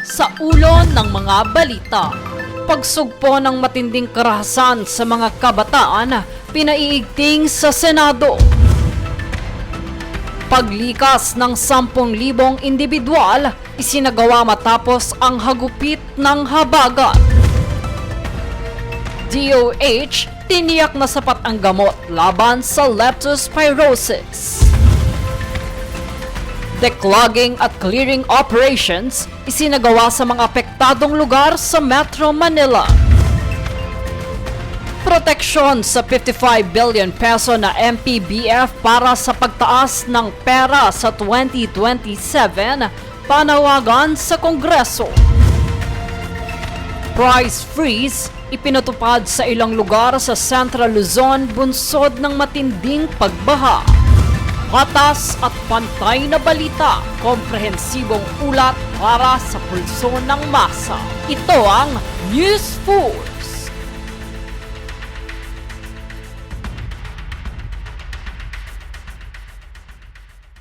Sa ulo ng mga balita, pagsugpo ng matinding karahasan sa mga kabataan, pinaiigting sa Senado. Paglikas ng 10,000 individual, isinagawa matapos ang hagupit ng habagat. DOH, tiniyak na sapat ang gamot laban sa leptospirosis. Declogging at clearing operations isinagawa sa mga apektadong lugar sa Metro Manila. Proteksyon sa 55 billion peso na MPBF para sa pagtaas ng pera sa 2027, panawagan sa Kongreso. Price freeze ipinatupad sa ilang lugar sa Central Luzon bunsod ng matinding pagbaha. Patas at pantay na balita, komprehensibong ulat para sa pulso ng masa. Ito ang News Food.